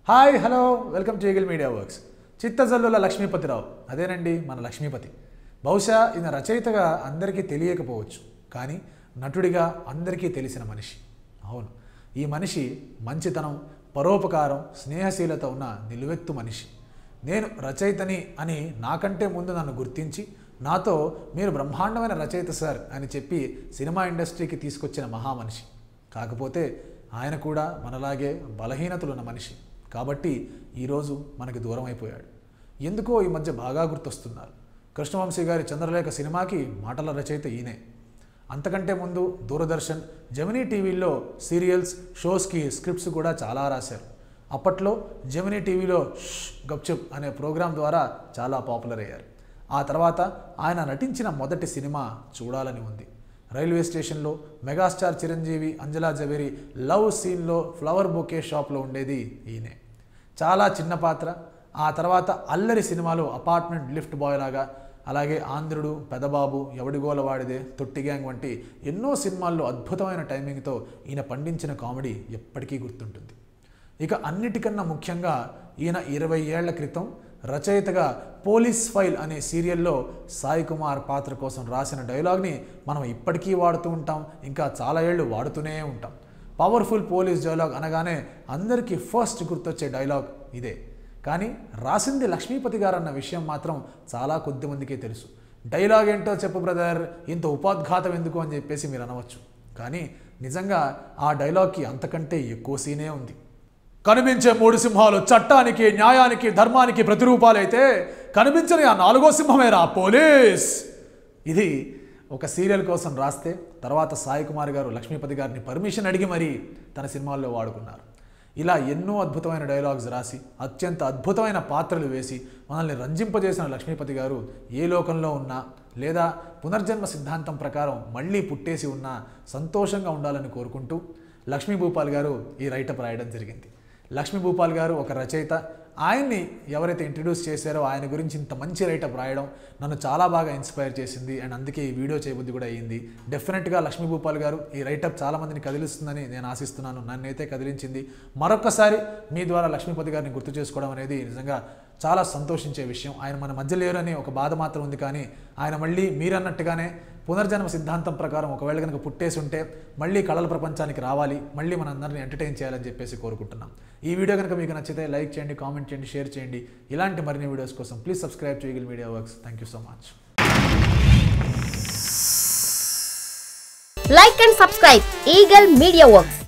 Hi hello welcome to Eagle Media Works. Chittajallula Lakshmipathirao అదేనండి మన లక్ష్మీపతి. బహుశా ఈయన రచయితగా అందరికీ తెలియకపోవచ్చు, కానీ నటుడిగా అందరికీ తెలిసిన మనిషి. అవును, ఈ మనిషి మంచితనం, పరోపకారం, స్నేహశీలత ఉన్న నిలువెత్తు మనిషి. నేను రచయితని అని నాకంటే ముందు నన్ను గుర్తించి నాతో మీరు బ్రహ్మాండమైన రచయిత సార్ అని చెప్పి సినిమా ఇండస్ట్రీకి తీసుకొచ్చిన మహామనిషి. కాకపోతే ఆయన కూడా మనలాగే బలహీనతలున్న మనిషి కాబట్టి ఈరోజు మనకి దూరం అయిపోయాడు. ఎందుకో ఈ మధ్య బాగా గుర్తొస్తున్నారు. కృష్ణవంశీ గారి చంద్రలేఖ సినిమాకి మాటల రచయిత ఈయనే. అంతకంటే ముందు దూరదర్శన్, జెమినీ టీవీల్లో సీరియల్స్, షోస్కి స్క్రిప్ట్స్ కూడా చాలా రాశారు. అప్పట్లో జెమినీ టీవీలో గప్చుప్ అనే ప్రోగ్రాం ద్వారా చాలా పాపులర్ అయ్యారు. ఆ తర్వాత ఆయన నటించిన మొదటి సినిమా చూడాలని ఉంది. రైల్వే స్టేషన్లో మెగాస్టార్ చిరంజీవి, అంజలా జవేరి లవ్ సీన్లో ఫ్లవర్ బొకే షాప్లో ఉండేది ఈయనే. చాలా చిన్న పాత్ర. ఆ తర్వాత అల్లరి సినిమాలో అపార్ట్మెంట్ లిఫ్ట్ బాయ్ లాగా, అలాగే ఆంధ్రుడు, పెదబాబు, ఎవడిగోలవాడిదే, తొట్టి గ్యాంగ్ వంటి ఎన్నో సినిమాల్లో అద్భుతమైన టైమింగ్తో ఈయన పండించిన కామెడీ ఎప్పటికీ గుర్తుంటుంది. ఇక అన్నిటికన్నా ముఖ్యంగా ఈయన 20 ఏళ్ల క్రితం రచయితగా పోలీస్ ఫైల్ అనే సీరియల్లో సాయి కుమార్ పాత్ర కోసం రాసిన డైలాగ్ని మనం ఇప్పటికీ వాడుతూ ఉంటాం, ఇంకా చాలా ఏళ్ళు వాడుతూనే ఉంటాం. పవర్ఫుల్ పోలీస్ డైలాగ్ అనగానే అందరికీ ఫస్ట్ గుర్తొచ్చే డైలాగ్ ఇదే. కానీ రాసింది లక్ష్మీపతి గారు అన్న విషయం మాత్రం చాలా కొద్ది మందికే తెలుసు. డైలాగ్ ఏంటో చెప్పు బ్రదర్, ఇంత ఉపోద్ఘాతం ఎందుకు అని చెప్పేసి మీరు అనవచ్చు. కానీ నిజంగా ఆ డైలాగ్కి అంతకంటే ఎక్కువ సీనే ఉంది. కనిపించే 3 సింహాలు చట్టానికి, న్యాయానికి, ధర్మానికి ప్రతిరూపాలైతే కనిపించని ఆ 4వ సింహమేరా పోలీస్. ఇది ఒక సీరియల్ కోసం రాస్తే తర్వాత సాయి కుమార్ గారు లక్ష్మీపతి గారిని పర్మిషన్ అడిగి మరీ తన సినిమాల్లో వాడుకున్నారు. ఇలా ఎన్నో అద్భుతమైన డైలాగ్స్ రాసి అత్యంత అద్భుతమైన పాత్రలు వేసి మనల్ని రంజింపజేసిన లక్ష్మీపతి గారు ఏ లోకంలో ఉన్నా లేదా పునర్జన్మ సిద్ధాంతం ప్రకారం మళ్ళీ పుట్టేసి ఉన్నా సంతోషంగా ఉండాలని కోరుకుంటూ లక్ష్మీ భూపాల్ గారు ఈ రైటప్ రాయడం జరిగింది. లక్ష్మీ భూపాల్ గారు ఒక రచయిత. ఆయన్ని ఎవరైతే ఇంట్రడ్యూస్ చేశారో ఆయన గురించి ఇంత మంచి రైటప్ రాయడం నన్ను చాలా బాగా ఇన్స్పైర్ చేసింది. అండ్ అందుకే ఈ వీడియో చేయబుద్ధి కూడా అయ్యింది. డెఫినెట్గా లక్ష్మీ భూపాల్ గారు ఈ రైటప్ చాలామందిని కదిలిస్తుందని నేను ఆశిస్తున్నాను. నన్నైతే కదిలించింది. మరొక్కసారి మీ ద్వారా లక్ష్మీపతి గారిని గుర్తు చేసుకోవడం అనేది నిజంగా చాలా సంతోషించే విషయం. ఆయన మన మధ్య లేరని ఒక బాధ మాత్రం ఉంది, కానీ ఆయన మళ్ళీ మీరన్నట్టుగానే పునర్జన్మ సిద్ధాంతం ప్రకారం ఒకవేళ కనుక పుట్టేసి ఉంటే మళ్ళీ కళల ప్రపంచానికి రావాలి, మళ్ళీ మనందరినీ ఎంటర్టైన్ చేయాలని చెప్పేసి కోరుకుంటున్నాం. ఈ వీడియో కనుక మీకు నచ్చితే లైక్ చేయండి, కామెంట్ చేయండి, షేర్ చేయండి. ఇలాంటి మరిన్ని వీడియోస్ కోసం please subscribe to Eagle Media works. Thank you so much. Like and subscribe Eagle Media Works.